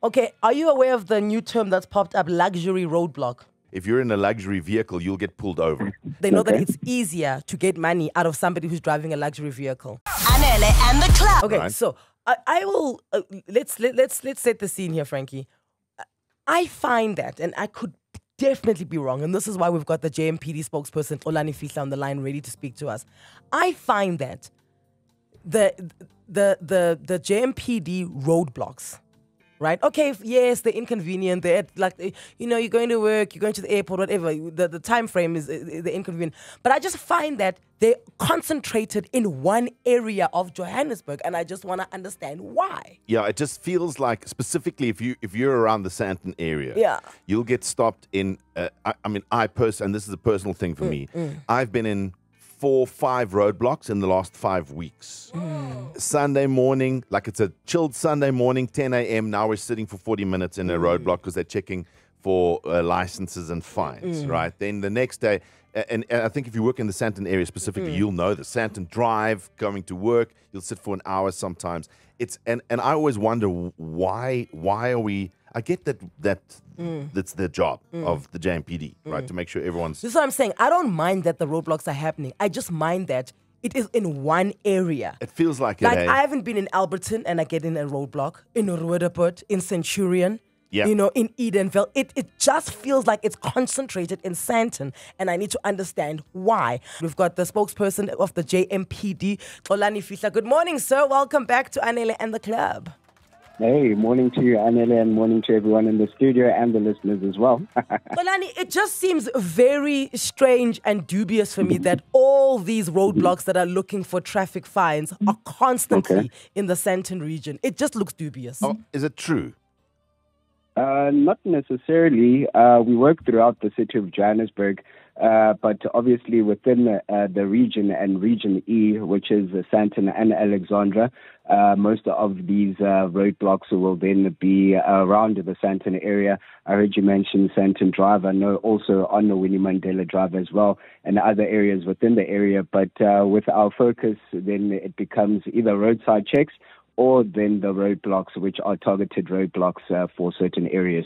Okay, are you aware of the new term that's popped up, luxury roadblock? If you're in a luxury vehicle, you'll get pulled over. They know that it's easier to get money out of somebody who's driving a luxury vehicle. Anele and the club. Okay, Right. so I will let's set the scene here, Frankie. I find that, and I could definitely be wrong, and this is why we've got the JMPD spokesperson Olani Fihla on the line ready to speak to us. I find that the JMPD roadblocks, right? Okay, yes, they're inconvenient. They're like, you're going to work, you're going to the airport, whatever. The time frame is the inconvenient. But I just find that they're concentrated in one area of Johannesburg, and I just want to understand why. Yeah, it just feels like, specifically if you're around the Sandton area, you'll get stopped in. I personally, and this is a personal thing for me, I've been in 4-5 roadblocks in the last 5 weeks. Sunday morning, like it's a chilled Sunday morning, 10 a.m. Now we're sitting for 40 minutes in a roadblock because they're checking for licenses and fines, right? Then the next day, and I think if you work in the Sandton area specifically, you'll know the Sandton Drive, going to work, you'll sit for an hour sometimes. And I always wonder why are we, I get that's their job of the JMPD, right? To make sure everyone's... This is what I'm saying. I don't mind that the roadblocks are happening. I just mind that it is in one area. It feels like it, Like, I haven't been in Alberton and I get in a roadblock, in Roodepoort, in Centurion, in Edenville. It just feels like it's concentrated in Sandton, and I need to understand why. We've got the spokesperson of the JMPD, Olani Fihla. Good morning, sir. Welcome back to Anele and the club. Hey, morning to you, Anele, and morning to everyone in the studio and the listeners as well. Olani, it just seems very strange and dubious for me that all these roadblocks that are looking for traffic fines are constantly in the Sandton region. It just looks dubious. Oh, is it true? Not necessarily. We work throughout the city of Johannesburg, but obviously within the region and Region E, which is Sandton and Alexandra, most of these roadblocks will then be around the Sandton area. I heard you mention Sandton Drive. I know also on the Winnie Mandela Drive as well, and other areas within the area. But with our focus, then it becomes either roadside checks or then the roadblocks, which are targeted roadblocks for certain areas.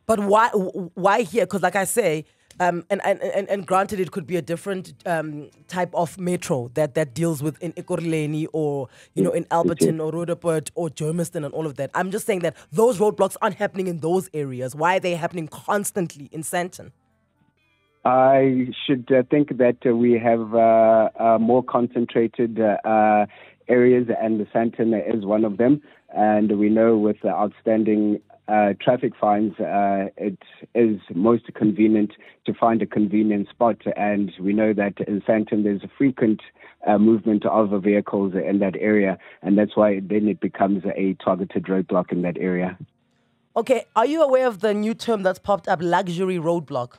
But why here? Because like I say, and granted, it could be a different type of metro that deals with in Ekurhuleni or in Alberton or Roodepoort or Germiston and all of that. I'm just saying that those roadblocks aren't happening in those areas. Why are they happening constantly in Sandton? I should think that we have more concentrated areas, and the Sandton is one of them. And we know with the outstanding traffic fines, it is most convenient to find a convenient spot. And we know that in Sandton there's a frequent movement of vehicles in that area, and that's why then it becomes a targeted roadblock in that area. Okay, are you aware of the new term that's popped up, luxury roadblock?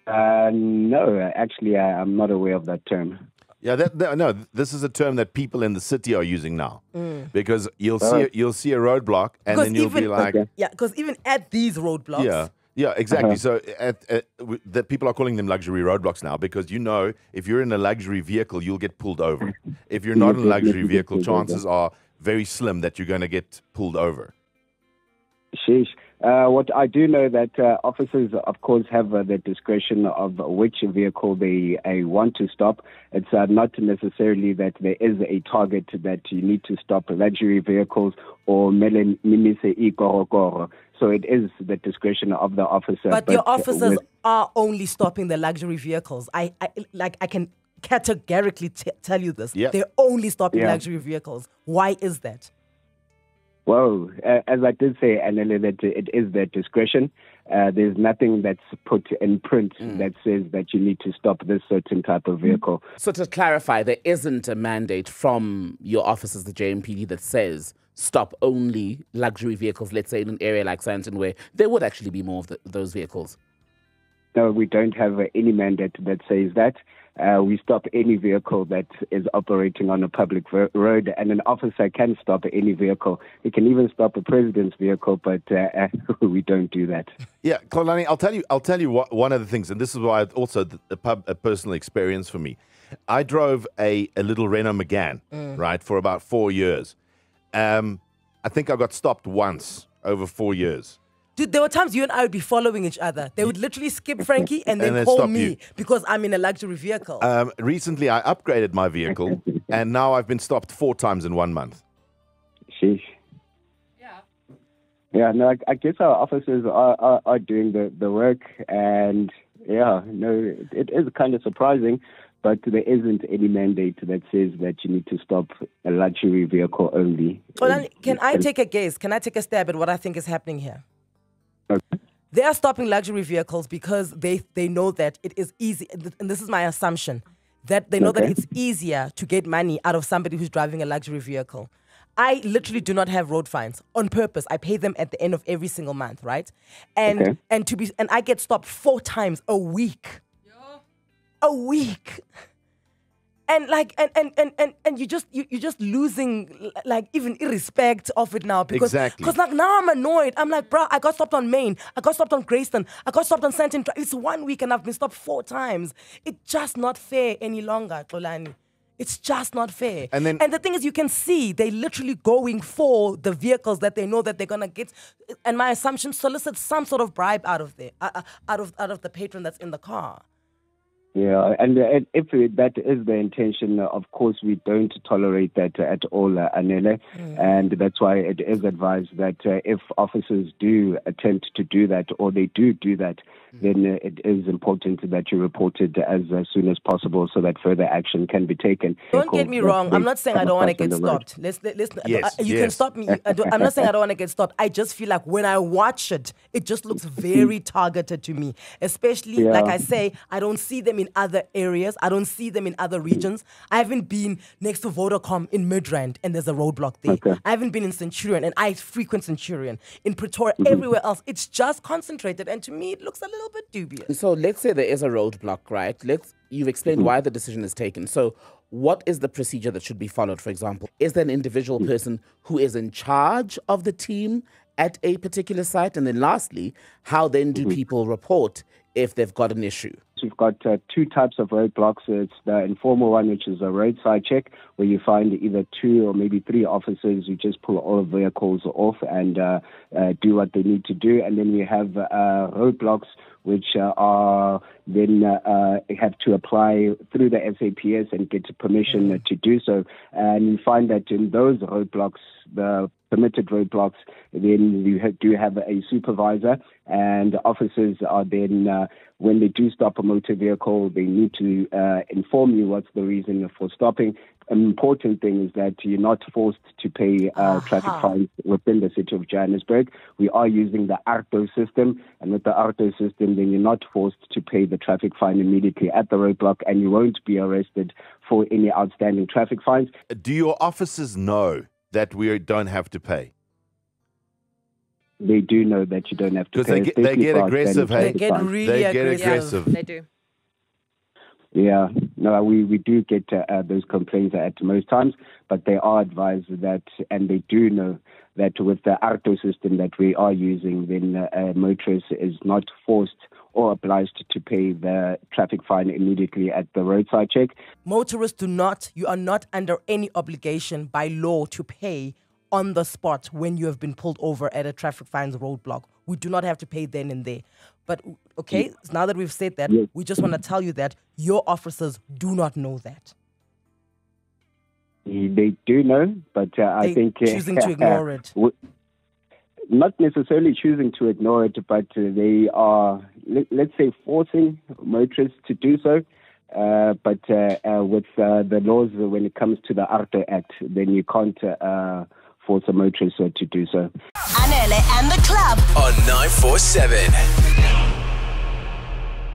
No, actually, I'm not aware of that term. Yeah, no, this is a term that people in the city are using now, because you'll see a roadblock and then you'll be like, because even at these roadblocks, yeah, exactly. So that people are calling them luxury roadblocks now, because if you're in a luxury vehicle, you'll get pulled over. If you're not in a luxury vehicle, chances are very slim that you're going to get pulled over. Sheesh. What I do know that officers, of course, have the discretion of which vehicle they want to stop. It's not necessarily that there is a target that you need to stop luxury vehicles or mimise ikorokoro. So it is the discretion of the officer. But your officers are only stopping the luxury vehicles. I can categorically tell you this. They're only stopping luxury vehicles. Why is that? Well, as I did say, Anele, that it is their discretion. There's nothing that's put in print that says that you need to stop this certain type of vehicle. So to clarify, there isn't a mandate from your officers, the JMPD, that says stop only luxury vehicles, let's say in an area like Sandton, where there would actually be more of those vehicles? No, we don't have any mandate that says that. We stop any vehicle that is operating on a public road, and an officer can stop any vehicle. He can even stop a president's vehicle, but we don't do that. Yeah, Kolani, I'll tell you one of the things, and this is why also a personal experience for me. I drove a little Renault Megane, right, for about 4 years. I think I got stopped once over 4 years. Dude, there were times you and I would be following each other. They would literally skip Frankie and then call stop me you. because I'm in a luxury vehicle. Recently, I upgraded my vehicle, and now I've been stopped 4 times in 1 month. Sheesh. Yeah, no, I guess our officers are doing the work, and yeah, no, it is kind of surprising, but there isn't any mandate that says that you need to stop a luxury vehicle only. Well, can I take a guess? Can I take a stab at what I think is happening here? Okay. They are stopping luxury vehicles because they know that it is easy, and this is my assumption, that they know that it's easier to get money out of somebody who's driving a luxury vehicle. I literally do not have road fines on purpose. I pay them at the end of every single month, right? And I get stopped 4 times a week. A week. And you're just losing, like, even irrespect of it now, because like now I'm annoyed. I'm like, bro, I got stopped on Main, I got stopped on Grayston, I got stopped on Santon. It's 1 week and I've been stopped 4 times. It's just not fair any longer, Xolani. It's just not fair. And the thing is, you can see they literally going for the vehicles that they know that they're gonna get. And my assumption, solicit some sort of bribe out of there, out of the patron that's in the car. Yeah, and if that is the intention, of course, we don't tolerate that at all, Anele. And that's why it is advised that if officers do attempt to do that, or they do that, then it is important that you report it as soon as possible so that further action can be taken. Don't get me wrong. I'm not saying I don't want to get stopped. You can stop me. I'm not saying I don't want to get stopped. I just feel like when I watch it, it just looks very targeted to me. Especially, like I say, I don't see them in other areas. I don't see them in other regions. I haven't been next to Vodacom in Midrand and there's a roadblock there. I haven't been in Centurion, and I frequent Centurion. In Pretoria, everywhere else, it's just concentrated, and to me it looks a little bit dubious. So let's say there is a roadblock, right? You've explained why the decision is taken. So what is the procedure that should be followed, for example? Is there an individual person who is in charge of the team at a particular site? And then lastly, how then do people report if they've got an issue? We've got 2 types of roadblocks. It's the informal one, which is a roadside check, where you find either 2 or maybe 3 officers who just pull all vehicles off and do what they need to do. And then we have roadblocks, which are then have to apply through the SAPS and get permission to do so. And you find that in those roadblocks, the permitted roadblocks, then you do have a supervisor, and officers are then, when they do stop a motor vehicle, they need to inform you what's the reason for stopping. An important thing is that you're not forced to pay traffic fines within the city of Johannesburg. We are using the ARTO system, and with the ARTO system, then you're not forced to pay the traffic fine immediately at the roadblock, and you won't be arrested for any outstanding traffic fines. Do your officers know that we don't have to pay? They do know that you don't have to pay. Because they get aggressive, hey? They get really aggressive. They do. Yeah, no, we do get those complaints at most times, but they are advised that, and they do know that with the ARTO system that we are using, then a motorist is not forced or obliged to pay the traffic fine immediately at the roadside check. Motorists you are not under any obligation by law to pay on the spot when you have been pulled over at a traffic fines roadblock. We do not have to pay then and there. But, okay, now that we've said that, we just want to tell you that your officers do not know that. They do know, but I think choosing to ignore it. Not necessarily choosing to ignore it, but they are, let's say, forcing motorists to do so. But with the laws, when it comes to the ARTO Act, then you can't force a motorist to do so. Anele and the club on 947.